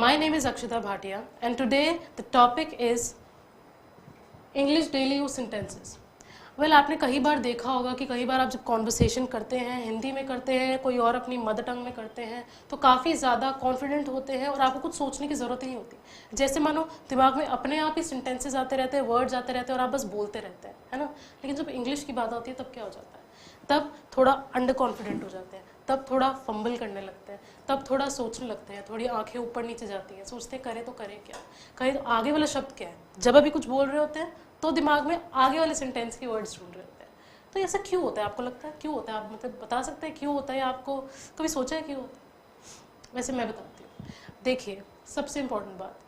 My name is Akshita Bhatia and today the topic is English daily use sentences. Well, आपने कई बार देखा होगा कि कई बार आप जब कॉन्वर्सेशन करते हैं, हिंदी में करते हैं, कोई और अपनी मदर टंग में करते हैं, तो काफ़ी ज़्यादा कॉन्फिडेंट होते हैं और आपको कुछ सोचने की ज़रूरत ही नहीं होती। जैसे मानो दिमाग में अपने आप ही सेंटेंसेस आते रहते हैं, वर्ड्स आते रहते हैं और आप बस बोलते रहते हैं, है ना। लेकिन जब इंग्लिश की बात आती है तब क्या हो जाता है, तब थोड़ा अंडर कॉन्फिडेंट हो जाते हैं, तब थोड़ा फंबल करने लगते हैं, तब थोड़ा सोचने लगते हैं, थोड़ी आंखें ऊपर नीचे जाती हैं, सोचते हैं करें तो करें क्या, करें तो आगे वाला शब्द क्या है। जब अभी कुछ बोल रहे होते हैं तो दिमाग में आगे वाले सेंटेंस के वर्ड्स ढूंढ रहे होते हैं। तो ऐसा क्यों होता है, आपको लगता है क्यों होता है? आप मतलब बता सकते हैं क्यों होता है, या आपको कभी सोचा है क्यों होता है? वैसे मैं बताती हूँ। देखिए, सबसे इम्पोर्टेंट बात,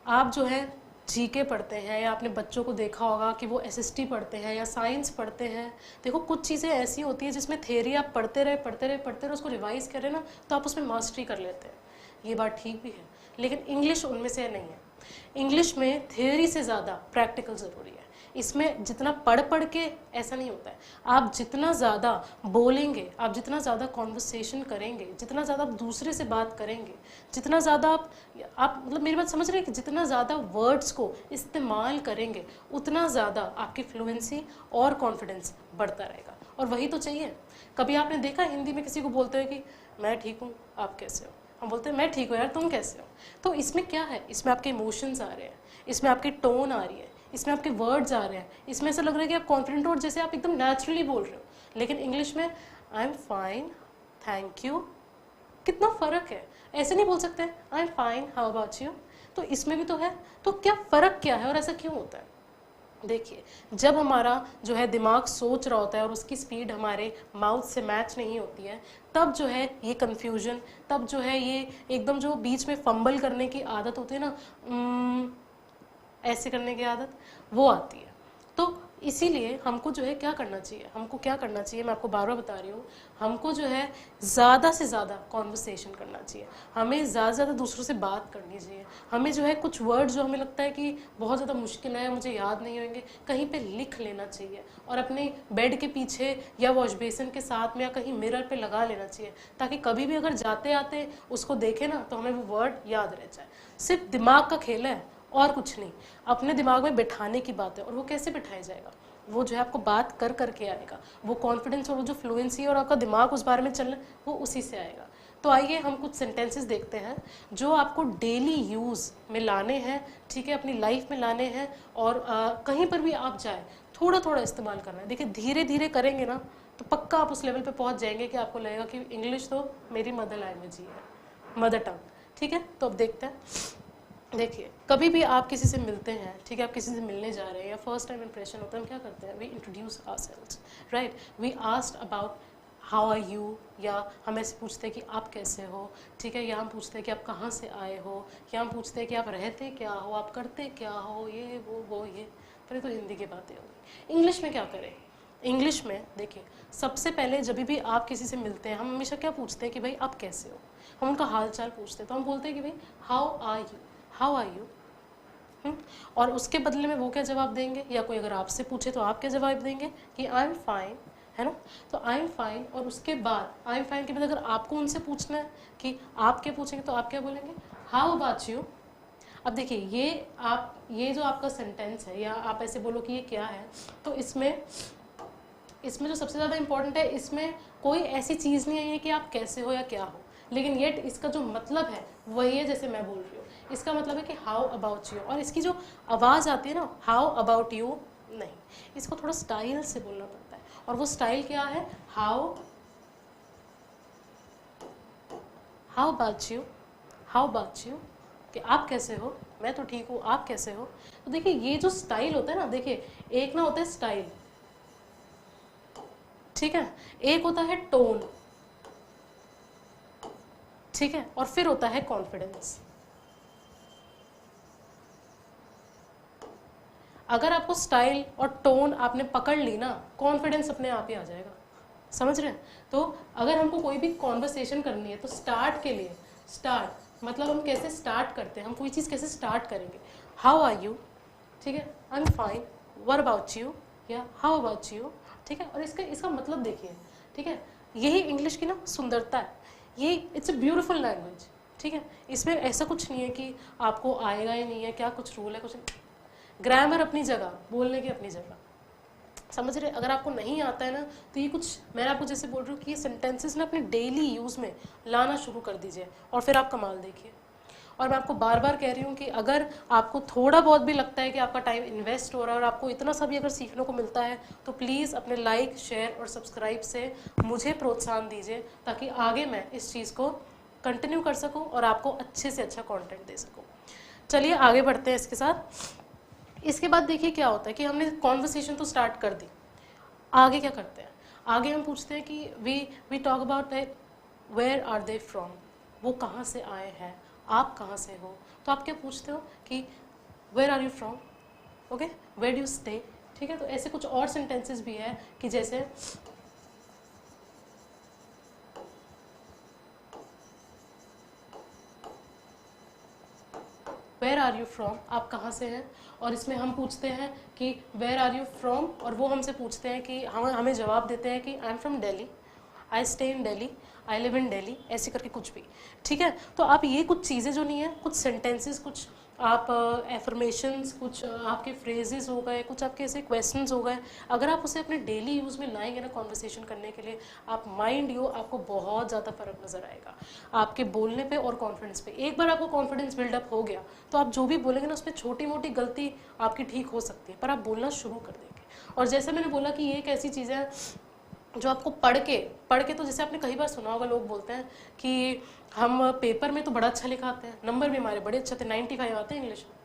आप जो है जीके पढ़ते हैं या आपने बच्चों को देखा होगा कि वो एसएसटी पढ़ते हैं या साइंस पढ़ते हैं। देखो, कुछ चीज़ें ऐसी होती हैं जिसमें थ्योरी आप पढ़ते रहे उसको रिवाइज करें ना, तो आप उसमें मास्टरी कर लेते हैं। ये बात ठीक भी है, लेकिन इंग्लिश उनमें से नहीं है। इंग्लिश में थ्योरी से ज़्यादा प्रैक्टिकल ज़रूरी है। इसमें जितना पढ़ के ऐसा नहीं होता है। आप जितना ज़्यादा बोलेंगे, आप जितना ज़्यादा कॉन्वर्सेशन करेंगे, जितना ज़्यादा दूसरे से बात करेंगे, जितना ज़्यादा आप मतलब मेरी बात समझ रहे हैं कि जितना ज़्यादा वर्ड्स को इस्तेमाल करेंगे, उतना ज़्यादा आपकी फ्लुएंसी और कॉन्फिडेंस बढ़ता रहेगा। और वही तो चाहिए। कभी आपने देखा हिंदी में किसी को बोलते हुए कि मैं ठीक हूँ, आप कैसे हो? हम बोलते हैं मैं ठीक हूँ यार, तुम कैसे हो? तो इसमें क्या है, इसमें आपके इमोशंस आ रहे हैं, इसमें आपकी टोन आ रही है, इसमें आपके वर्ड्स आ रहे हैं, इसमें ऐसा लग रहा है कि आप कॉन्फिडेंट हो और जैसे आप एकदम नेचुरली बोल रहे हो। लेकिन इंग्लिश में I am fine, thank you, कितना फ़र्क है। ऐसे नहीं बोल सकते I am fine, how about you. तो इसमें भी तो है। तो क्या फ़र्क क्या है और ऐसा क्यों होता है? देखिए, जब हमारा जो है दिमाग सोच रहा होता है और उसकी स्पीड हमारे माउथ से मैच नहीं होती है, तब जो है ये कन्फ्यूजन, तब जो है ये एकदम जो बीच में फंबल करने की आदत होती है ना, ऐसे करने की आदत, वो आती है। तो इसीलिए हमको जो है क्या करना चाहिए, हमको क्या करना चाहिए, मैं आपको बार बार बता रही हूँ, हमको जो है ज़्यादा से ज़्यादा कॉन्वर्सेशन करना चाहिए, हमें ज़्यादा से ज़्यादा दूसरों से बात करनी चाहिए। हमें जो है कुछ वर्ड जो हमें लगता है कि बहुत ज़्यादा मुश्किल है, मुझे याद नहीं होंगे, कहीं पे लिख लेना चाहिए और अपने बेड के पीछे या वॉश बेसिन के साथ में या कहीं मिरर पे लगा लेना चाहिए, ताकि कभी भी अगर जाते आते उसको देखें ना तो हमें वो वर्ड याद रह जाए। सिर्फ दिमाग का खेल है और कुछ नहीं, अपने दिमाग में बिठाने की बात है। और वो कैसे बिठाया जाएगा? वो जो है आपको बात कर करके आएगा, वो कॉन्फिडेंस और वो जो फ्लुएंसी और आपका दिमाग उस बारे में चलना, वो उसी से आएगा। तो आइए हम कुछ सेंटेंसेस देखते हैं जो आपको डेली यूज़ में लाने हैं, ठीक है, अपनी लाइफ में लाने हैं। और कहीं पर भी आप जाए थोड़ा थोड़ा इस्तेमाल करना है। देखिए, धीरे धीरे करेंगे ना तो पक्का आप उस लेवल पे पहुंच जाएंगे कि आपको लगेगा कि इंग्लिश तो मेरी मदर लैंग्वेज ही है, मदर टंग। ठीक है, तो अब देखते हैं। देखिए, कभी भी आप किसी से मिलते हैं, ठीक है, आप किसी से मिलने जा रहे हैं या फर्स्ट टाइम इंप्रेशन होता है, हम क्या करते हैं, we introduce ourselves, right. We asked about how are you, या हम ऐसे पूछते हैं कि आप कैसे हो, ठीक है, या हम पूछते हैं कि आप कहाँ से आए हो, या हम पूछते हैं कि आप रहते क्या हो, आप करते क्या हो, ये वो ये। पर तो हिंदी की बातें होगी। इंग्लिश में क्या करें? इंग्लिश में देखिए, सबसे पहले जब भी आप किसी से मिलते हैं, हम हमेशा क्या पूछते हैं कि भाई आप कैसे हो। हम उनका हाल चाल पूछते हैं, तो हम बोलते हैं कि भाई how are you, how are you. और उसके बदले में वो क्या जवाब देंगे, या कोई अगर आपसे पूछे तो आप क्या जवाब देंगे कि आई एम फाइन, है ना। तो आई एम फाइन, और उसके बाद आई एम फाइन के बाद अगर आपको उनसे पूछना है कि आप क्या पूछेंगे, तो आप क्या बोलेंगे, हाउ अबाउट यू। अब देखिए, ये जो आपका सेंटेंस है, या आप ऐसे बोलो कि ये क्या है, तो इसमें जो सबसे ज़्यादा इंपॉर्टेंट है, इसमें कोई ऐसी चीज़ नहीं है कि आप कैसे हो या क्या हो, लेकिन येट इसका जो मतलब है वही है जैसे मैं बोल रही हूँ। इसका मतलब है कि हाउ अबाउट यू, और इसकी जो आवाज़ आती है ना, हाउ अबाउट यू नहीं, इसको थोड़ा स्टाइल से बोलना पड़ता है। और वो स्टाइल क्या है, how about you, how about you, कि आप कैसे हो, मैं तो ठीक हूँ, आप कैसे हो। तो देखिए, ये जो स्टाइल होता है ना, देखिए, एक ना होता है स्टाइल, ठीक है, एक होता है टोन, ठीक है, और फिर होता है कॉन्फिडेंस। अगर आपको स्टाइल और टोन आपने पकड़ ली ना, कॉन्फिडेंस अपने आप ही आ जाएगा। समझ रहे हैं? तो अगर हमको कोई भी कॉन्वर्सेशन करनी है, तो स्टार्ट के लिए, स्टार्ट मतलब हम कैसे स्टार्ट करते हैं, हम कोई चीज़ कैसे स्टार्ट करेंगे, हाउ आर यू, ठीक है, I am fine, what about you, या हाउ अबाउट यू, ठीक है। और इसका मतलब देखिए, ठीक है, यही इंग्लिश की ना सुंदरता है, ये इट्स अ ब्यूटीफुल लैंग्वेज, ठीक है, इसमें ऐसा कुछ नहीं है कि आपको आएगा ही नहीं है, क्या कुछ रूल है, कुछ नहीं। ग्रामर अपनी जगह, बोलने की अपनी जगह, समझ रहे। अगर आपको नहीं आता है ना, तो ये कुछ मैं आपको जैसे बोल रही हूँ कि ये सेंटेंसेस ना अपने डेली यूज़ में लाना शुरू कर दीजिए और फिर आप कमाल देखिए। और मैं आपको बार बार कह रही हूँ कि अगर आपको थोड़ा बहुत भी लगता है कि आपका टाइम इन्वेस्ट हो रहा है और आपको इतना सा भी अगर सीखने को मिलता है, तो प्लीज़ अपने लाइक, शेयर और सब्सक्राइब से मुझे प्रोत्साहन दीजिए, ताकि आगे मैं इस चीज़ को कंटिन्यू कर सकूँ और आपको अच्छे से अच्छा कंटेंट दे सकूँ। चलिए आगे बढ़ते हैं इसके साथ। इसके बाद देखिए क्या होता है कि हमने कॉन्वर्सेशन तो स्टार्ट कर दी, आगे क्या करते हैं? आगे हम पूछते हैं कि we talk about where are they from, वो कहाँ से आए हैं, आप कहाँ से हो। तो आप क्या पूछते हो कि where are you from, okay, where do you stay. ठीक है, तो ऐसे कुछ और सेंटेंसेस भी है कि जैसे वेयर आर यू फ्रॉम, आप कहाँ से हैं। और इसमें हम पूछते हैं कि वेयर आर यू फ्रॉम, और वो हमसे पूछते हैं कि हमें जवाब देते हैं कि I am from Delhi, I stay in Delhi, I live in Delhi, ऐसे करके कुछ भी। ठीक है, तो आप ये कुछ चीज़ें जो नहीं है, कुछ सेंटेंसेस, कुछ आप एफर्मेशंस, कुछ आपके फ्रेजेस हो गए, कुछ आपके ऐसे क्वेश्चंस हो गए, अगर आप उसे अपने डेली यूज़ में लाएंगे ना कॉन्वर्सेशन करने के लिए, आप माइंड यू आपको बहुत ज़्यादा फर्क नज़र आएगा आपके बोलने पे और कॉन्फिडेंस पे। एक बार आपको कॉन्फिडेंस बिल्डअप हो गया तो आप जो भी बोलेंगे ना, उसमें छोटी मोटी गलती आपकी ठीक हो सकती है, पर आप बोलना शुरू कर देंगे। और जैसे मैंने बोला कि ये एक ऐसी चीज़ है जो आपको पढ़ के तो जैसे आपने कई बार सुना होगा, लोग बोलते हैं कि हम पेपर में तो बड़ा अच्छा लिखाते हैं, नंबर भी हमारे बड़े अच्छे थे, 95 आते हैं इंग्लिश में।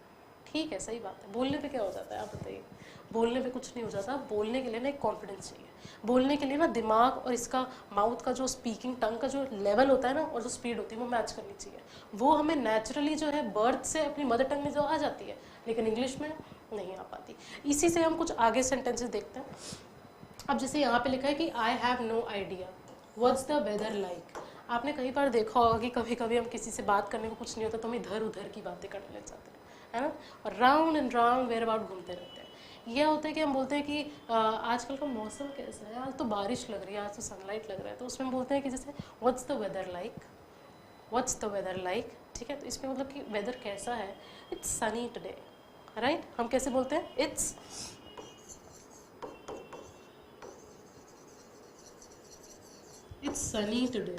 ठीक है, सही बात है। बोलने पे क्या हो जाता है आप बताइए? बोलने पे कुछ नहीं हो जाता। बोलने के लिए ना एक कॉन्फिडेंस चाहिए, बोलने के लिए ना दिमाग और इसका माउथ का जो स्पीकिंग टंग का जो लेवल होता है ना, और जो स्पीड होती है, वो मैच करनी चाहिए। वो हमें नेचुरली जो है बर्थ से अपनी मदर टंग में जो आ जाती है, लेकिन इंग्लिश में नहीं आ पाती। इसी से हम कुछ आगे सेंटेंसेस देखते हैं। अब जैसे यहाँ पे लिखा है कि I have no idea what's the weather like. आपने कई बार देखा होगा कि कभी कभी हम किसी से बात करने को कुछ नहीं होता तो हम इधर उधर की बातें करने लग जाते हैं, है ना, और round and round where about घूमते रहते हैं। यह होता है कि हम बोलते हैं कि आजकल का मौसम कैसा है, आज तो बारिश लग रही है, आज तो सनलाइट लग रहा है, तो उसमें बोलते हैं कि जैसे what's the weather like, what's the weather like. ठीक है, तो इसमें मतलब कि वेदर कैसा है, इट्स सनी टुडे, राइट। हम कैसे बोलते हैं? It's Sunny today.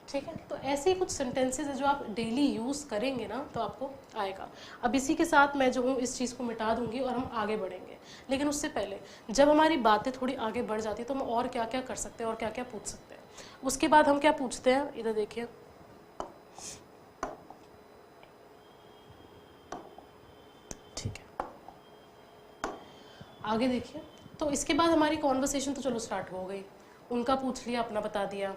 ठीक है, तो ऐसे ही कुछ सेंटेंसेस है जो आप डेली यूज़ करेंगे ना, तो आपको आएगा। अब इसी के साथ मैं जो हूँ इस चीज़ को मिटा दूंगी और हम आगे बढ़ेंगे। लेकिन उससे पहले जब हमारी बातें थोड़ी आगे बढ़ जाती है तो हम और क्या क्या कर सकते हैं और क्या क्या पूछ सकते हैं। उसके बाद हम क्या पूछते हैं, इधर देखिए, ठीक है, आगे देखिए। तो इसके बाद हमारी कॉन्वर्सेशन तो चलो स्टार्ट हो गई, उनका पूछ लिया, अपना बता दिया,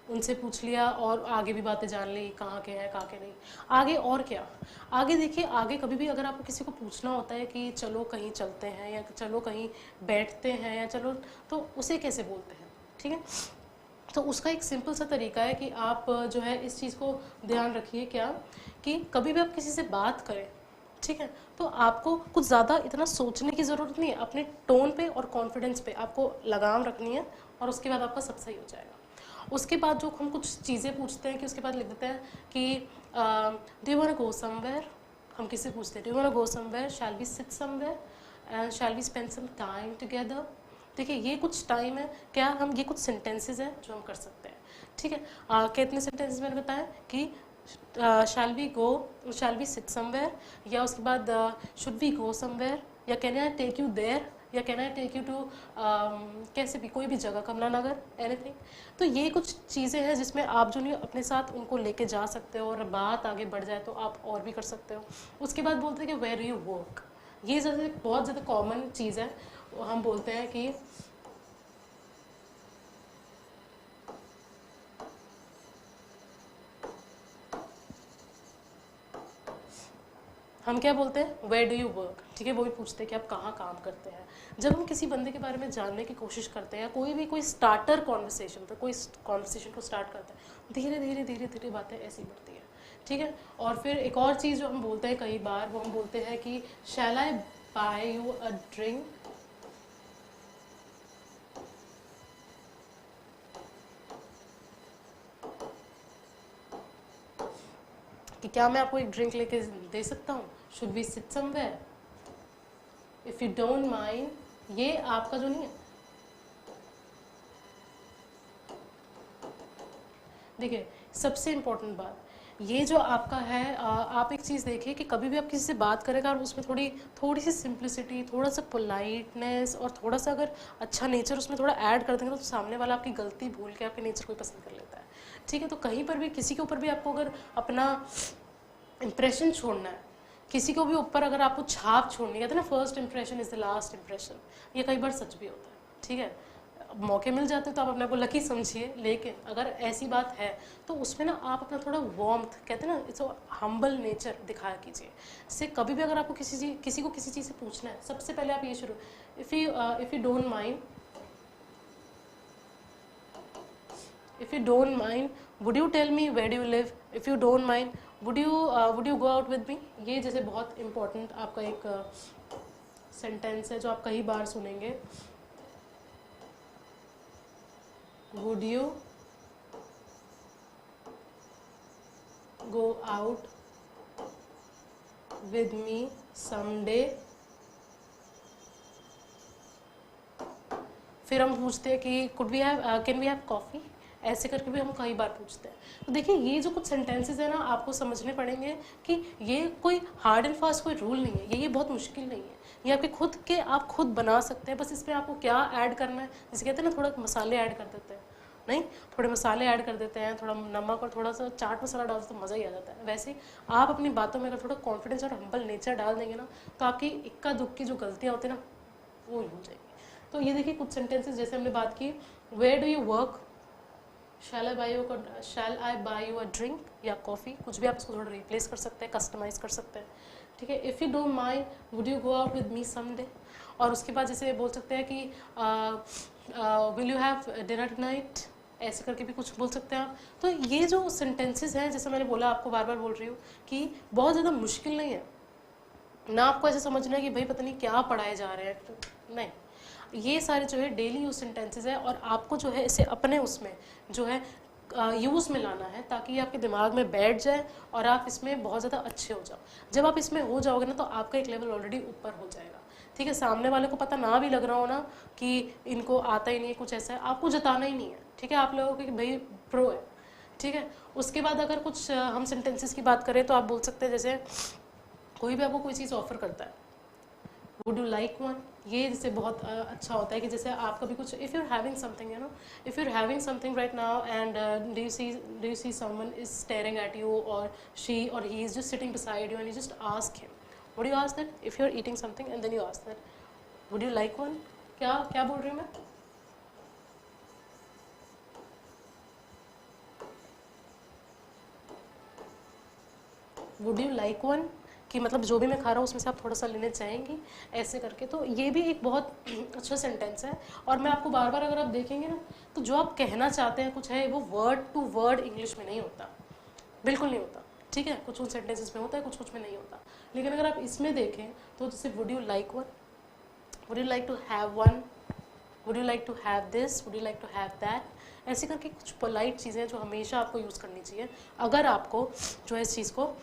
उनसे पूछ लिया और आगे भी बातें जान ली, कहाँ के हैं कहाँ के नहीं। आगे और क्या? आगे देखिए, आगे कभी भी अगर आपको किसी को पूछना होता है कि चलो कहीं चलते हैं या चलो कहीं बैठते हैं या चलो, तो उसे कैसे बोलते हैं? ठीक है, तो उसका एक सिंपल सा तरीका है कि आप जो है इस चीज़ को ध्यान रखिए, क्या कि कभी भी आप किसी से बात करें, ठीक है, तो आपको कुछ ज़्यादा इतना सोचने की ज़रूरत नहीं है। अपने टोन पे और कॉन्फिडेंस पे आपको लगाम रखनी है और उसके बाद आपका सब सही हो जाएगा। उसके बाद जो हम कुछ चीज़ें पूछते हैं कि उसके बाद लिख देते हैं कि do you want to go somewhere. हम किससे पूछते हैं? Do you want to go somewhere, shall we sit somewhere and shall we spend some time together. देखिए, ये कुछ टाइम है, क्या हम ये कुछ सेंटेंसेस हैं जो हम कर सकते हैं। ठीक है, कितने सेंटेंसेस मैंने बताया कि shall we go, shall we sit somewhere, या उसके बाद शुड वी गो समवेयर, या can I take you there, या can I take you to, कैसे भी, कोई भी जगह, कमला नगर, एनीथिंग। तो ये कुछ चीज़ें हैं जिसमें आप जो नहीं अपने साथ उनको लेके जा सकते हो, और बात आगे बढ़ जाए तो आप और भी कर सकते हो। उसके बाद बोलते हैं कि वेयर यू वर्क। ये बहुत ज़्यादा कॉमन चीज़ है। हम बोलते हैं कि हम क्या बोलते हैं? Where do you work. ठीक है, वो भी पूछते हैं कि आप कहाँ काम करते हैं। जब हम किसी बंदे के बारे में जानने की कोशिश करते हैं, कोई भी कोई स्टार्टर कॉन्वर्सेशन पे, कोई कॉन्वर्सेशन को स्टार्ट करते हैं, धीरे धीरे धीरे धीरे बातें ऐसी बढ़ती हैं। ठीक है, और फिर एक और चीज़ जो हम बोलते हैं कई बार, वो हम बोलते हैं कि शैल I buy you a drink. कि क्या मैं आपको एक ड्रिंक लेके दे सकता हूँ, should we sit somewhere, if you don't mind, ये आपका जो नहीं है। देखिए सबसे इम्पोर्टेंट बात, ये जो आपका है, आप एक चीज़ देखिए कि कभी भी आप किसी से बात करेगा और उसमें थोड़ी सी सिंप्लिसिटी, थोड़ा सा पोलाइटनेस और थोड़ा सा अगर अच्छा नेचर उसमें थोड़ा ऐड कर देंगे तो सामने वाला आपकी गलती भूल के आपके नेचर को ही पसंद कर लेता है। ठीक है, तो कहीं पर भी किसी के ऊपर भी आपको अगर अपना इम्प्रेशन छोड़ना है, किसी को भी ऊपर अगर आपको छाप छोड़नी है, कहते हैं ना first impression is the last impression, ये कई बार सच भी होता है। ठीक है, मौके मिल जाते हैं तो आप अपने आप को लकी समझिए, लेकिन अगर ऐसी बात है तो उसमें ना आप अपना थोड़ा वार्मथ, कहते हैं ना इट्स हम्बल नेचर दिखाया कीजिए। इससे कभी भी अगर आपको किसी को किसी चीज़ से पूछना है, सबसे पहले आप ये शुरू, if you don't mind, if you don't mind would you tell me where do you live, if you don't mind would you go out with me। ये जैसे बहुत important आपका एक सेंटेंस है जो आप कई बार सुनेंगे, would you go out with me someday। फिर हम पूछते हैं कि कैन वी हैव कॉफ़ी, ऐसे करके भी हम कई बार पूछते हैं। तो देखिए ये जो कुछ सेंटेंसेस है ना, आपको समझने पड़ेंगे कि ये कोई हार्ड एंड फास्ट कोई रूल नहीं है, ये बहुत मुश्किल नहीं है, ये आपके खुद के आप खुद बना सकते हैं। बस इसमें आपको क्या ऐड करना है, जैसे कहते हैं ना थोड़ा मसाले ऐड कर देते हैं, नहीं थोड़े मसाले ऐड कर देते हैं, थोड़ा नमक और थोड़ा सा चाट मसाला डालते तो मज़ा ही आ जाता है। वैसे आप अपनी बातों में अगर थोड़ा कॉन्फिडेंस और हम्बल नेचर डाल देंगे ना, तो आपकी इक्का दुक्की जो गलतियाँ होती हैं ना वो हो जाएगी। तो ये देखिए कुछ सेंटेंसेस जैसे हमने बात की, where do you work, shall I buy you a drink या कॉफ़ी, कुछ भी आप इसको थोड़ा रिप्लेस कर सकते हैं, कस्टमाइज़ कर सकते हैं। ठीक है, if you don't mind would you go out with me someday. और उसके बाद जैसे बोल सकते हैं कि will you have dinner tonight, ऐसे करके भी कुछ बोल सकते हैं आप। तो ये जो सेंटेंसेस हैं, जैसे मैंने बोला, आपको बार बार बोल रही हूँ कि बहुत ज़्यादा मुश्किल नहीं है ना, आपको ऐसे समझना है कि भाई पता नहीं क्या पढ़ाए जा रहे हैं, नहीं, ये सारे जो है डेली यूज सेंटेंसेस है और आपको जो है इसे अपने उसमें जो है यूज़ में लाना है ताकि ये आपके दिमाग में बैठ जाए और आप इसमें बहुत ज़्यादा अच्छे हो जाओ। जब आप इसमें हो जाओगे ना तो आपका एक लेवल ऑलरेडी ऊपर हो जाएगा। ठीक है, सामने वाले को पता ना भी लग रहा हो ना कि इनको आता ही नहीं है, कुछ ऐसा है, आपको जताना ही नहीं है। ठीक है, आप लोगों के भाई प्रो है। ठीक है, उसके बाद अगर कुछ हम सेंटेंसेस की बात करें तो आप बोल सकते हैं, जैसे कोई भी आपको कोई चीज़ ऑफर करता है, वुड यू लाइक वन, ये जैसे बहुत अच्छा होता है कि जैसे आप कभी कुछ, if you are having something, you know, if you are having something right now and do you see someone is staring at you और शी और he is just sitting beside you and you just ask him, would you ask that, if you are eating something and then you ask that would you like one. क्या बोल रही हूँ मैं, would you like one, कि मतलब जो भी मैं खा रहा हूँ उसमें से आप थोड़ा सा लेने चाहेंगी, ऐसे करके। तो ये भी एक बहुत अच्छा सेंटेंस है। और मैं आपको बार बार अगर आप देखेंगे ना तो जो आप कहना चाहते हैं कुछ है, वो वर्ड टू वर्ड इंग्लिश में नहीं होता, बिल्कुल नहीं होता। ठीक है, कुछ उन सेंटेंसेस में होता है, कुछ में नहीं होता। लेकिन अगर आप इसमें देखें तो जैसे would you like one, would you like to have one, would you like to have this, would you like to have that, ऐसे करके कुछ पोलाइट चीज़ें जो हमेशा आपको यूज़ करनी चाहिए अगर आपको जो है इस चीज़ को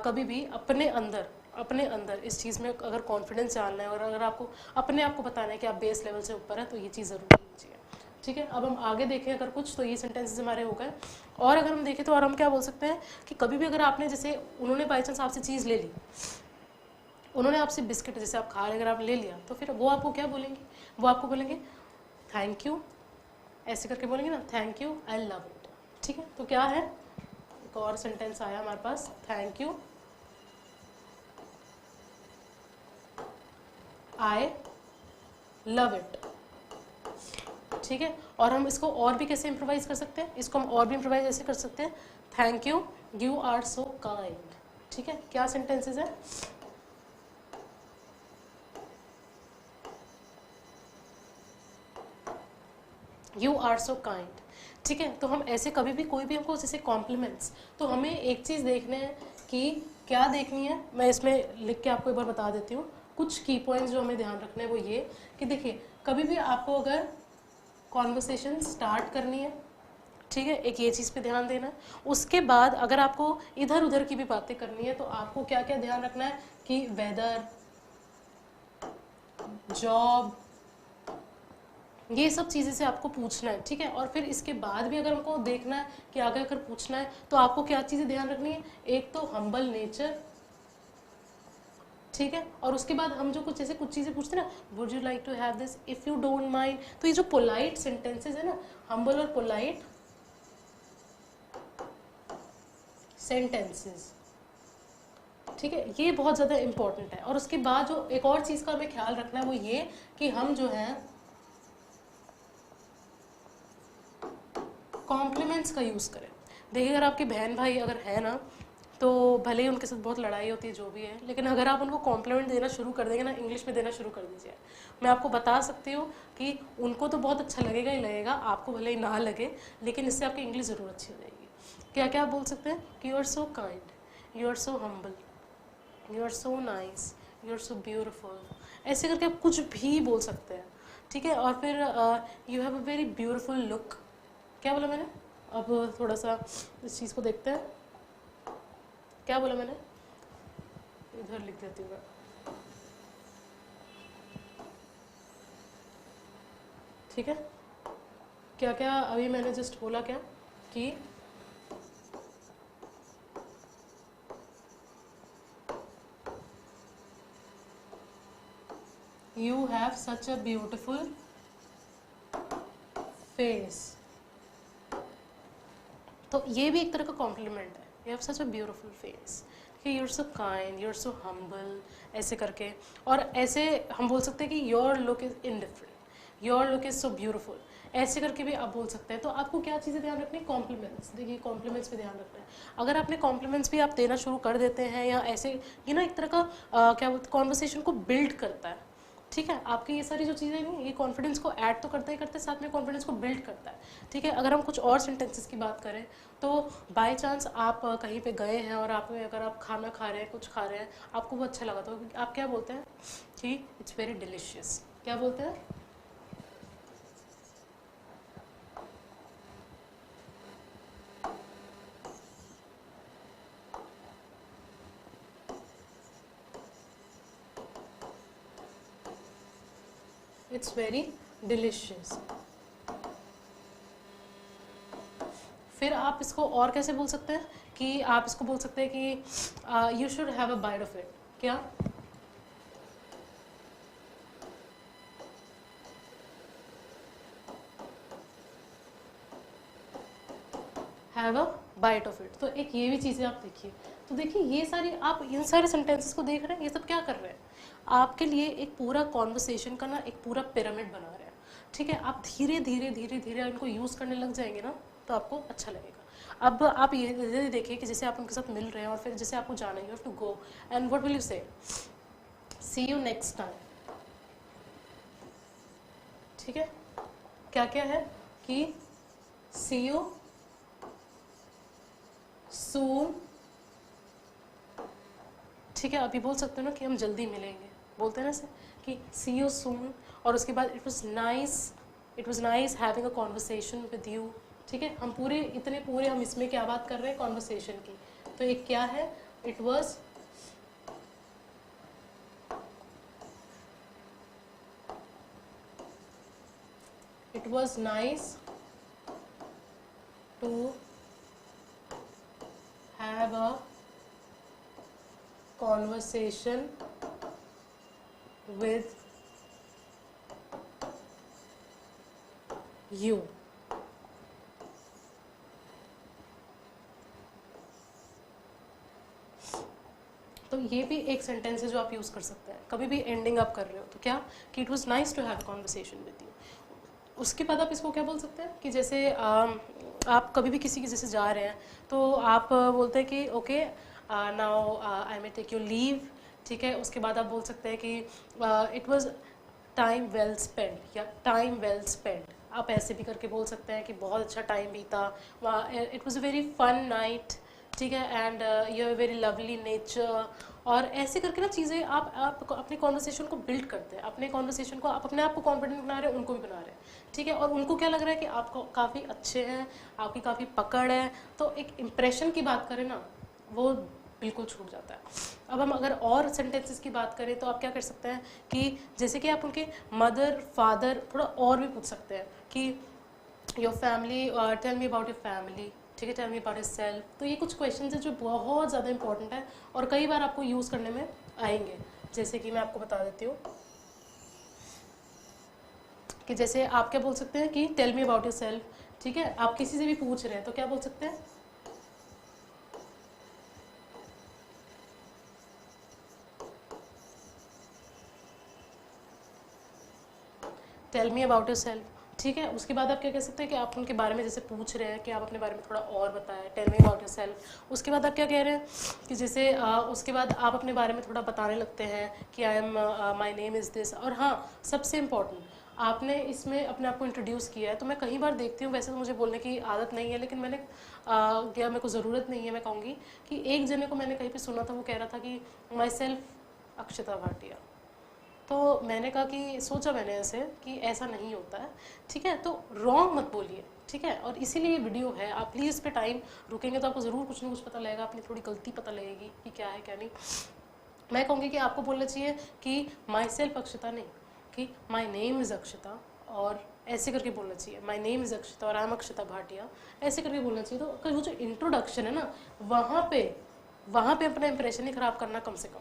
कभी भी अपने अंदर इस चीज़ में अगर कॉन्फिडेंस जानना है और अगर आपको अपने आप को बताना है कि आप बेस लेवल से ऊपर है, तो ये चीज़ ज़रूर करनी चाहिए। ठीक है, अब हम आगे देखें अगर कुछ, तो ये सेंटेंसेस हमारे हो गए। और अगर हम देखें तो और हम क्या बोल सकते हैं कि कभी भी अगर आपने, जैसे उन्होंने बाई चांस आपसे चीज़ ले ली, उन्होंने आपसे बिस्किट जैसे आप खा रहे, अगर आप ले लिया तो फिर वो आपको क्या बोलेंगे, वो आपको बोलेंगे थैंक यू, ऐसे करके बोलेंगे ना, thank you, I love it. ठीक है, तो क्या है, एक और सेंटेंस आया हमारे पास, thank you, I love it. ठीक है, और हम इसको और भी कैसे इम्प्रोवाइज कर सकते हैं, इसको हम और भी इम्प्रोवाइज ऐसे कर सकते हैं, thank you, you are so kind. ठीक है, क्या सेंटेंसेस है, यू आर सो काइंड। ठीक है, तो हम ऐसे कभी भी कोई भी हमको जैसे कॉम्प्लीमेंट्स, तो हमें एक चीज़ देखना है कि क्या देखनी है, मैं इसमें लिख के आपको एक बार बता देती हूँ। कुछ की पॉइंट्स जो हमें ध्यान रखना है वो ये कि देखिए, कभी भी आपको अगर कॉन्वर्सेशन स्टार्ट करनी है, ठीक है, एक ये चीज़ पे ध्यान देना है। उसके बाद अगर आपको इधर उधर की भी बातें करनी है तो आपको क्या क्या ध्यान रखना है कि वेदर, जॉब, ये सब चीज़ें से आपको पूछना है, ठीक है। और फिर इसके बाद भी अगर हमको देखना है कि आगे अगर पूछना है तो आपको क्या चीज़ें ध्यान रखनी है, एक तो हम्बल नेचर, ठीक है। और उसके बाद हम जो कुछ जैसे कुछ चीज़ें पूछते हैं ना, would you like to have this, if you don't mind, तो ये जो पोलाइट सेंटेंसेज है ना, हम्बल और पोलाइट सेंटेंसेस, ठीक है, ये बहुत ज़्यादा इंपॉर्टेंट है। और उसके बाद जो एक और चीज़ का हमें ख्याल रखना है वो ये कि हम जो है कॉम्प्लीमेंट्स का यूज़ करें। देखिए अगर आपके बहन भाई अगर है ना, तो भले ही उनके साथ बहुत लड़ाई होती है जो भी है, लेकिन अगर आप उनको कॉम्प्लीमेंट देना शुरू कर देंगे ना, इंग्लिश में देना शुरू कर दीजिए। मैं आपको बता सकती हूँ कि उनको तो बहुत अच्छा लगेगा ही लगेगा, आपको भले ही ना लगे, लेकिन इससे आपकी इंग्लिश ज़रूर अच्छी हो जाएगी। क्या क्या आप बोल सकते हैं कि you are so kind, you are so humble, you are so nice, you are so beautiful, ऐसे करके आप कुछ भी बोल सकते हैं, ठीक है। और फिर you have a very beautiful look, क्या बोला मैंने, अब थोड़ा सा इस चीज़ को देखते हैं, क्या बोला मैंने, इधर लिख देती हूँ मैं, ठीक है। क्या क्या अभी मैंने जस्ट बोला क्या कि you have such a beautiful face, तो ये भी एक तरह का कॉम्प्लीमेंट है, you have such a beautiful face, कि you are so kind, you are so humble, ऐसे करके। और ऐसे हम बोल सकते हैं कि your look is indifferent, your look is so beautiful, ऐसे करके भी आप बोल सकते हैं। तो आपको क्या चीज़ें ध्यान रखनी है, कॉम्प्लीमेंट्स, देखिए कॉम्प्लीमेंट्स पे ध्यान रखना है। अगर आपने कॉम्प्लीमेंट्स भी आप देना शुरू कर देते हैं या ऐसे, ये ना एक तरह का क्या बोलते, कॉन्वर्सेशन को बिल्ड करता है, ठीक है। आपकी ये सारी जो चीज़ें नहीं, ये कॉन्फिडेंस को ऐड तो करते ही करते, साथ में कॉन्फिडेंस को बिल्ड करता है, ठीक है। अगर हम कुछ और सेंटेंसेस की बात करें तो बाय चांस आप कहीं पे गए हैं और आप अगर आप खाना खा रहे हैं, कुछ खा रहे हैं, आपको वो अच्छा लगा तो आप क्या बोलते हैं कि इट्स वेरी डिलीशियस, क्या बोलते हैं, इट्स वेरी डिलीशियस। फिर आप इसको और कैसे बोल सकते हैं कि आप इसको बोल सकते हैं कि you should have a bite of it, क्या, have a bite of it. तो एक ये भी चीज़ें आप देखिए, तो देखिए ये सारी, आप इन सारे सेंटेंसेस को देख रहे हैं, ये सब क्या कर रहे हैं, आपके लिए एक पूरा कॉन्वर्सेशन का ना एक पूरा पिरामिड बना रहे हैं, ठीक है। आप धीरे धीरे धीरे धीरे इनको यूज़ करने लग जाएंगे ना, तो आपको अच्छा लगेगा। अब आप ये देखिए कि जैसे आप उनके साथ मिल रहे हैं और फिर जैसे आपको जाना है, you have to go and what will you say, see you next time, ठीक है। क्या क्या है कि सी यू सून, ठीक है। अभी बोल सकते हो ना कि हम जल्दी मिलेंगे, बोलते हैं ना ऐसे कि सी यू सून। और उसके बाद it was nice having a conversation with you, ठीक है। हम पूरे इतने पूरे हम इसमें क्या बात कर रहे हैं, कॉन्वर्सेशन की। तो एक क्या है, it was nice to have a conversation with you, तो ये भी एक सेंटेंस है जो आप यूज़ कर सकते हैं कभी भी एंडिंग आप कर रहे हो तो, क्या कि it was nice to have a conversation with you. उसके बाद आप इसको क्या बोल सकते हैं कि जैसे आप कभी भी किसी के जैसे जा रहे हैं तो आप बोलते हैं कि okay now I may take you leave, ठीक है। उसके बाद आप बोल सकते हैं कि it was time well spend, या टाइम वेल स्पेंड आप ऐसे भी करके बोल सकते हैं कि बहुत अच्छा टाइम बीता, it was a very fun night, ठीक है। And you have very lovely nature, और ऐसे करके ना चीज़ें आप अपनी कॉन्वर्सेशन को बिल्ड करते हैं, अपने कॉन्वर्सेशन को आप अपने आप को कॉन्फिडेंट बना रहे हैं, उनको भी बना रहे हैं, ठीक है। और उनको क्या लग रहा है कि आपको काफ़ी अच्छे हैं, आपकी काफ़ी पकड़ है, तो एक इम्प्रेशन की बात करें ना, वो बिल्कुल छूट जाता है। अब हम अगर और सेंटेंसेस की बात करें तो आप क्या कर सकते हैं कि जैसे कि आप उनके मदर फादर थोड़ा और भी पूछ सकते हैं कि your family, tell me about your family, ठीक है, tell me about yourself. तो ये कुछ क्वेश्चन है जो बहुत ज़्यादा इंपॉर्टेंट है और कई बार आपको यूज़ करने में आएंगे। जैसे कि मैं आपको बता देती हूँ कि जैसे आप क्या बोल सकते हैं कि tell me about yourself, ठीक है। आप किसी से भी पूछ रहे हैं तो क्या बोल सकते हैं, tell me about yourself, ठीक है। उसके बाद आप क्या कह सकते हैं कि आप उनके बारे में जैसे पूछ रहे हैं कि आप अपने बारे में थोड़ा और बताएं, tell me about yourself. उसके बाद आप क्या कह रहे हैं कि जैसे उसके बाद आप अपने बारे में थोड़ा बताने लगते हैं कि I am, my name is this. और हाँ, सबसे इम्पॉर्टेंट, आपने इसमें अपने आप को इंट्रोड्यूस किया है। तो मैं कई बार देखती हूँ, वैसे तो मुझे बोलने की आदत नहीं है, लेकिन मैंने क्या मेरे को ज़रूरत नहीं है, मैं कहूँगी कि एक जने को मैंने कहीं पे सुना था, वो कह रहा था कि माई सेल्फ अक्षता भाटिया। तो मैंने कहा कि सोचा मैंने ऐसे कि ऐसा नहीं होता है, ठीक है। तो रॉन्ग मत बोलिए, ठीक है। और इसीलिए ये वीडियो है, आप प्लीज़ इस पर टाइम रुकेंगे तो आपको ज़रूर कुछ ना कुछ पता लगेगा, अपनी थोड़ी गलती पता लगेगी कि क्या है क्या नहीं। मैं कहूँगी कि आपको बोलना चाहिए कि माई सेल्फ अक्षता नहीं, कि माई नेम इज़ अक्षता, और ऐसे करके बोलना चाहिए माई नेम इज़ अक्षता और आई एम अक्षता भाटिया, ऐसे करके बोलना चाहिए। तो वो जो इंट्रोडक्शन है ना, वहाँ पे अपना इंप्रेशन ही ख़राब करना कम से कम,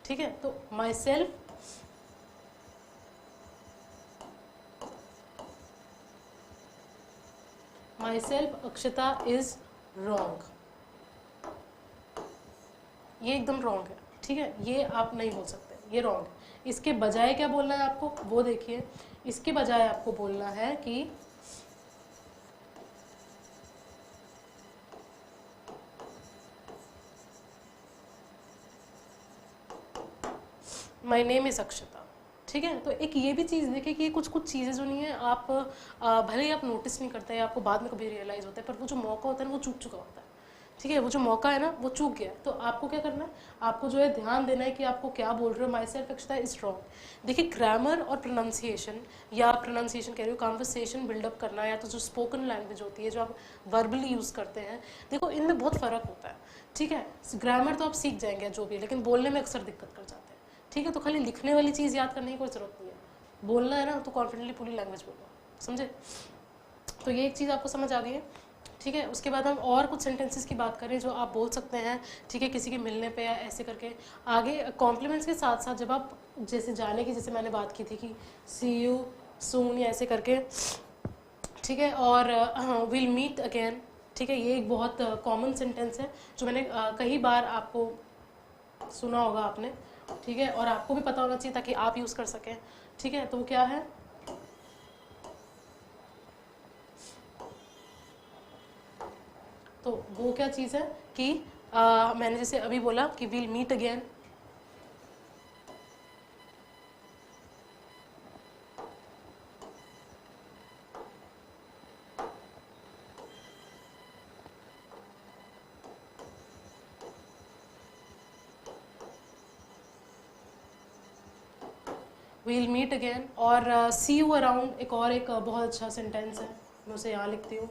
ठीक है। तो my self, my self Akshata is wrong, ये एकदम रॉन्ग है, ठीक है। ये आप नहीं बोल सकते, ये रॉन्ग है। इसके बजाय क्या बोलना है आपको, वो देखिए। इसके बजाय आपको बोलना है कि माई नेम इज अक्षता, ठीक है। तो एक ये भी चीज़ देखिए कि कुछ चीज़ें जो नहीं है, आप भले ही आप नोटिस नहीं करते हैं, आपको बाद में कभी रियलाइज़ होता है, पर वो जो मौका होता है ना, वो चूक चुका होता है, ठीक है। वो जो मौका है ना, वो चूक गया। तो आपको क्या करना है, आपको जो है ध्यान देना है कि आपको क्या बोल रहे हो। My self Akshata is wrong. देखिए, ग्रामर और प्रोनाउंसिएशन, या प्रोनाउंसिएशन कह रही हो, कॉन्वर्सेशन बिल्डअप करना, या तो जो स्पोकन लैंग्वेज होती है, जो आप वर्बली यूज़ करते हैं, देखो इनमें बहुत फ़र्क होता है, ठीक है। ग्रामर तो आप सीख जाएंगे जो भी, लेकिन बोलने में अक्सर दिक्कत कर जाते हैं, ठीक है। तो खाली लिखने वाली चीज़ याद करने की कोई ज़रूरत नहीं है, बोलना है ना तो कॉन्फिडेंटली पूरी लैंग्वेज बोलो, समझे। तो ये एक चीज़ आपको समझ आ गई है, ठीक है। उसके बाद हम और कुछ सेंटेंसेस की बात करें जो आप बोल सकते हैं, ठीक है, किसी के मिलने पे या ऐसे करके। आगे कॉम्प्लीमेंट्स के साथ साथ जब आप जैसे जाने की, जैसे मैंने बात की थी कि सी यू सून या ऐसे करके, ठीक है, और विल मीट अगेन, ठीक है। ये एक बहुत कॉमन सेंटेंस है जो मैंने कई बार आपको सुना होगा आपने, ठीक है, और आपको भी पता होना चाहिए ताकि आप यूज़ कर सकें, ठीक है। तो वो क्या है, तो वो क्या चीज़ है कि मैंने जैसे अभी बोला कि we'll meet again, we'll meet again. और सी यू अराउंड एक और एक बहुत अच्छा सेंटेंस है, मैं उसे यहाँ लिखती हूँ।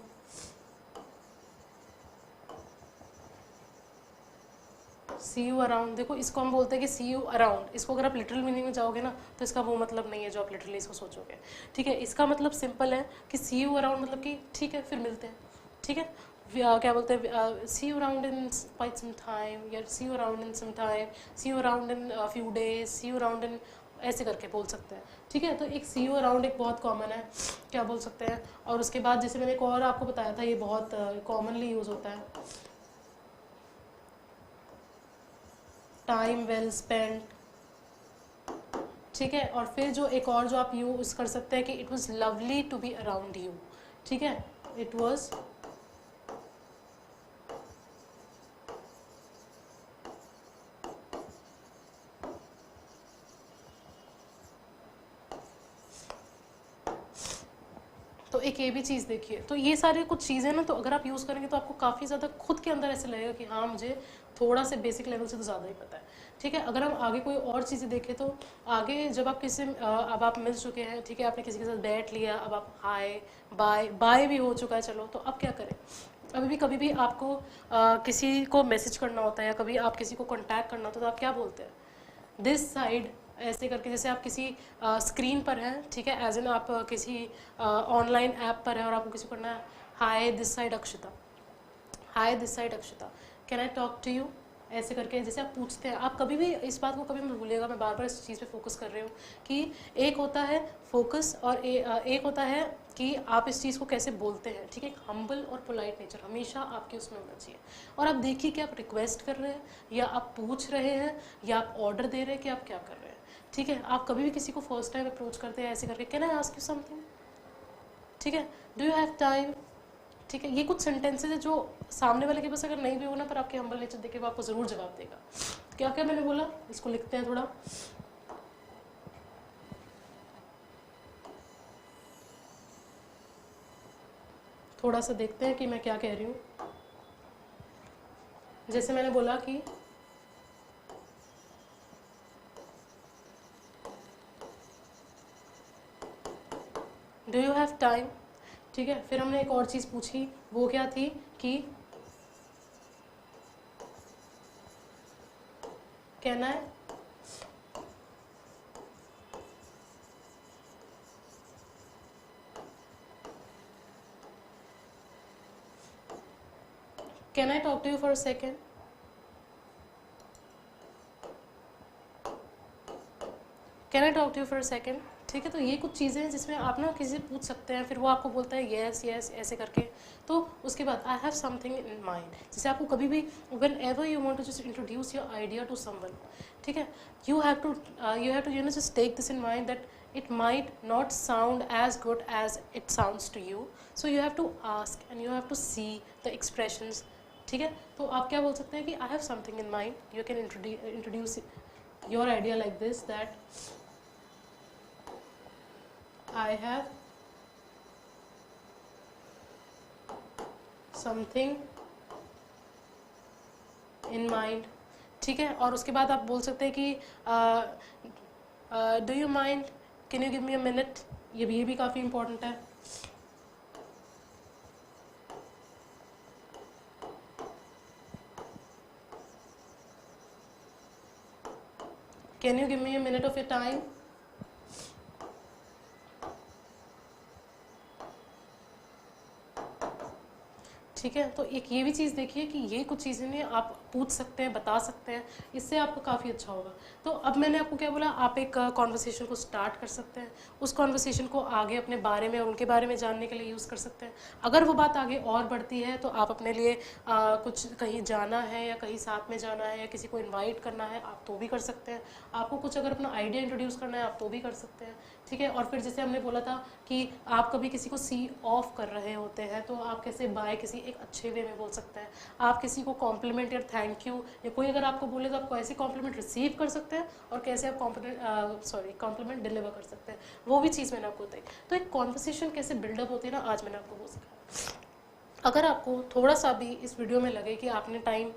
सी यू अराउंड, देखो इसको हम बोलते हैं कि सी यू अराउंड। इसको अगर आप लिटरल मीनिंग में जाओगे ना तो इसका वो मतलब नहीं है जो आप लिटरली इसको सोचोगे, ठीक है। इसका मतलब सिंपल है कि सी यू अराउंड मतलब कि ठीक है, फिर मिलते हैं, ठीक है। क्या बोलते हैं, see you around in quite some time, या see you around in some time, see you around in few days, see you around in, ऐसे करके बोल सकते हैं, ठीक है। तो एक सी यू अराउंड एक बहुत कॉमन है, क्या बोल सकते हैं। और उसके बाद जैसे मैंने एक और आपको बताया था, ये बहुत कॉमनली यूज़ होता है, टाइम वेल स्पेंट, ठीक है। और फिर जो एक और जो आप यूज़ कर सकते हैं कि it was lovely to be around you, ठीक है। इट वॉज, तो एक ये भी चीज़ देखिए। तो ये सारी कुछ चीज़ें ना, तो अगर आप यूज़ करेंगे तो आपको काफ़ी ज़्यादा खुद के अंदर ऐसे लगेगा कि हाँ, मुझे थोड़ा से बेसिक लेवल से तो ज़्यादा ही पता है, ठीक है। अगर हम आगे कोई और चीज़ें देखें तो आगे जब आप किसी अब आप मिल चुके हैं, ठीक है, आपने किसी के साथ बैठ लिया, अब आप हाय बाय बाय भी हो चुका है, चलो तो अब क्या करें। अभी भी कभी भी आपको किसी को मैसेज करना होता है या कभी आप किसी को कांटेक्ट करना होता है तो आप क्या बोलते हैं, दिस साइड, ऐसे करके, जैसे आप किसी स्क्रीन पर हैं, ठीक है, एज एन आप किसी ऑनलाइन ऐप पर हैं और आपको किसी को करना है, hi this side Akshita, hi this side Akshita, can I talk to you, ऐसे करके जैसे आप पूछते हैं। आप कभी भी इस बात को कभी मत भूलिएगा, मैं बार बार इस चीज़ पे फोकस कर रही हूँ कि एक होता है फोकस और एक होता है कि आप इस चीज़ को कैसे बोलते हैं, ठीक है। एक हम्बल और पोलाइट नेचर हमेशा आपके उसमें होना चाहिए। और आप देखिए कि आप रिक्वेस्ट कर रहे हैं या आप पूछ रहे हैं या आप ऑर्डर दे रहे हैं कि आप क्या कर रहे हैं, ठीक है। आप कभी भी किसी को फर्स्ट टाइम अप्रोच करते हैं ऐसे करके, can I ask you something, ठीक है, डू यू हैव टाइम, ठीक है। ये कुछ सेंटेंसेज है जो सामने वाले के पास अगर नहीं भी हो ना, पर आपके हम्बल नेचर देख के वो आपको ज़रूर जवाब देगा। क्या क्या मैंने बोला, इसको लिखते हैं थोड़ा। थोड़ा सा देखते हैं कि मैं क्या कह रही हूँ। जैसे मैंने बोला कि डू यू हैव टाइम, ठीक है। फिर हमने एक और चीज़ पूछी, वो क्या थी कि can I, can I talk to you for a second, can I talk to you for a second, ठीक है। तो ये कुछ चीज़ें हैं जिसमें आप ना किसी से पूछ सकते हैं, फिर वो आपको बोलता है येस येस ऐसे करके। तो उसके बाद I have something in mind, जैसे आपको कभी भी whenever you want to just introduce your idea to someone, ठीक है, you have to you know just take this in mind that it might not sound as good as it sounds to you, so you have to ask and you have to see the expressions, ठीक है। तो आप क्या बोल सकते हैं कि I have something in mind, you can introduce your idea like this, that I have something in mind, ठीक है। और उसके बाद आप बोल सकते हैं कि do you mind, can you give me a minute, ये भी काफ़ी इंपॉर्टेंट है। Can you give me a minute of your time, ठीक है। तो एक ये भी चीज़ देखिए कि ये कुछ चीज़ें नहीं आप पूछ सकते हैं, बता सकते हैं, इससे आपको काफ़ी अच्छा होगा। तो अब मैंने आपको क्या बोला, आप एक कॉन्वर्सेशन को स्टार्ट कर सकते हैं, उस कॉन्वर्सेशन को आगे अपने बारे में और उनके बारे में जानने के लिए यूज़ कर सकते हैं। अगर वो बात आगे और बढ़ती है तो आप अपने लिए कुछ कहीं जाना है या कहीं साथ में जाना है या किसी को इन्वाइट करना है, आप तो भी कर सकते हैं। आपको कुछ अगर अपना आइडिया इंट्रोड्यूस करना है, आप तो भी कर सकते हैं, ठीक है। और फिर जैसे हमने बोला था कि आप कभी किसी को सी ऑफ कर रहे होते हैं तो आप कैसे बाय किसी एक अच्छे वे में बोल सकते हैं। आप किसी को कॉम्प्लीमेंट या थैंक यू या कोई अगर आपको बोले तो आप कैसे कॉम्प्लीमेंट रिसीव कर सकते हैं और कैसे आप कॉम्प्लीमेंट डिलीवर कर सकते हैं, वो भी चीज़ मैंने आपको बताई। तो एक कॉन्वर्सेशन कैसे बिल्डअप होती है ना, आज मैंने आपको वो सिखाया। अगर आपको थोड़ा सा भी इस वीडियो में लगे कि आपने टाइम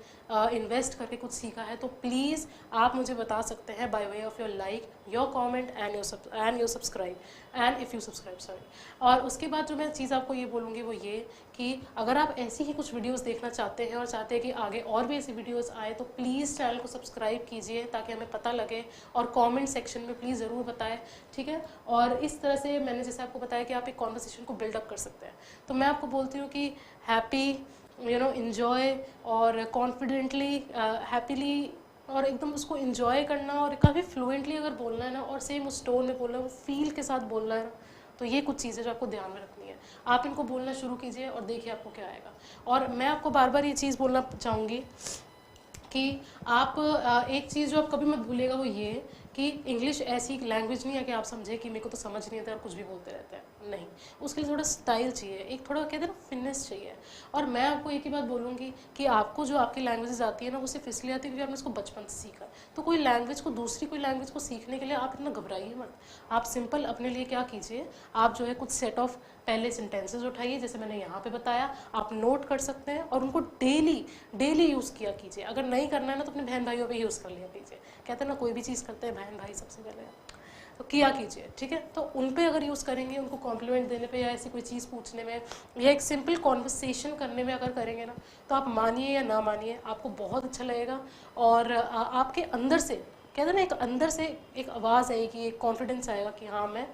इन्वेस्ट करके कुछ सीखा है तो प्लीज़ आप मुझे बता सकते हैं by way of your like, your comment and your subscribe and if you subscribe, sorry. और उसके बाद जो मैं चीज़ आपको ये बोलूँगी वो ये कि अगर आप ऐसी ही कुछ वीडियोस देखना चाहते हैं और चाहते हैं कि आगे और भी ऐसी वीडियोस आए तो प्लीज़ चैनल को सब्सक्राइब कीजिए ताकि हमें पता लगे, और कमेंट सेक्शन में प्लीज़ ज़रूर बताएं, ठीक है। और इस तरह से मैंने जैसे आपको बताया कि आप एक कॉन्वर्सेशन को बिल्डअप कर सकते हैं, तो मैं आपको बोलती हूँ कि हैप्पी, यू नो, इन्जॉय और कॉन्फिडेंटली, हैप्पीली और एकदम उसको इन्जॉय करना, और काफ़ी फ्लुएंटली अगर बोलना है ना और सेम उस टोन में बोलना है, वो फील के साथ बोलना है ना, तो ये कुछ चीज़ें जो आपको ध्यान में रखनी है। आप इनको बोलना शुरू कीजिए और देखिए आपको क्या आएगा। और मैं आपको बार बार ये चीज़ बोलना चाहूँगी कि आप एक चीज़ जो आप कभी मत भूलिएगा वो ये कि इंग्लिश ऐसी लैंग्वेज नहीं है कि आप समझे कि मेरे को तो समझ नहीं आता और कुछ भी बोलते रहते हैं, नहीं। उसके लिए थोड़ा स्टाइल चाहिए, एक थोड़ा कहते हैं ना फिटनेस चाहिए। और मैं आपको एक ही बात बोलूँगी कि आपको जो आपकी लैंग्वेजेस आती है ना, वो सिर्फ इसलिए आती है क्योंकि आपने उसको बचपन से सीखा। तो कोई लैंग्वेज को, दूसरी कोई लैंग्वेज को सीखने के लिए आप इतना घबराइए मत। आप सिंपल अपने लिए क्या कीजिए, आप जो है कुछ सेट ऑफ पहले सेंटेंसेस उठाइए, जैसे मैंने यहाँ पे बताया, आप नोट कर सकते हैं और उनको डेली यूज़ किया कीजिए। अगर नहीं करना है ना तो अपने बहन भाइयों पे यूज़ कर लिया कीजिए। कहते हैं ना, कोई भी चीज़ करते हैं बहन भाई सबसे पहले, तो किया कीजिए, ठीक है। तो उन पे अगर यूज़ करेंगे, उनको कॉम्प्लीमेंट देने पे या ऐसी कोई चीज़ पूछने में या एक सिंपल कॉन्वर्सेशन करने में अगर करेंगे ना, तो आप मानिए या ना मानिए, आपको बहुत अच्छा लगेगा। और आपके अंदर से, कहते हैं ना, एक अंदर से एक आवाज़ आएगी, एक कॉन्फिडेंस आएगा कि हाँ मैं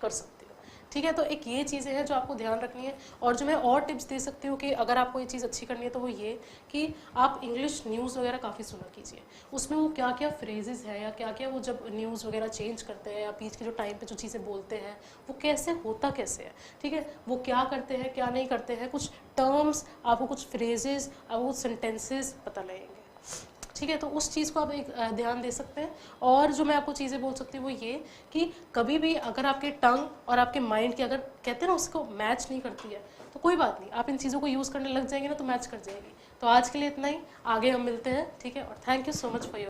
कर सकती हूँ, ठीक है। तो एक ये चीज़ें हैं जो आपको ध्यान रखनी है। और जो मैं और टिप्स दे सकती हूँ कि अगर आपको ये चीज़ अच्छी करनी है, तो वो ये कि आप इंग्लिश न्यूज़ वगैरह काफ़ी सुना कीजिए। उसमें वो क्या क्या फ्रेजेस हैं या क्या क्या वो जब न्यूज़ वगैरह चेंज करते हैं या बीच के जो टाइम पे जो चीज़ें बोलते हैं, वो कैसे होता कैसे है, ठीक है। वो क्या करते हैं, क्या नहीं करते हैं, कुछ टर्म्स आपको, कुछ फ्रेजेस आपको, कुछ सेंटेंसेस पता लगेंगे, ठीक है। तो उस चीज़ को आप एक ध्यान दे सकते हैं। और जो मैं आपको चीज़ें बोल सकती हूँ वो ये कि कभी भी अगर आपके टंग और आपके माइंड की, अगर कहते हैं ना, उसको मैच नहीं करती है, तो कोई बात नहीं, आप इन चीज़ों को यूज़ करने लग जाएंगे ना, तो मैच कर जाएगी। तो आज के लिए इतना ही, आगे हम मिलते हैं, ठीक है। और thank you so much for your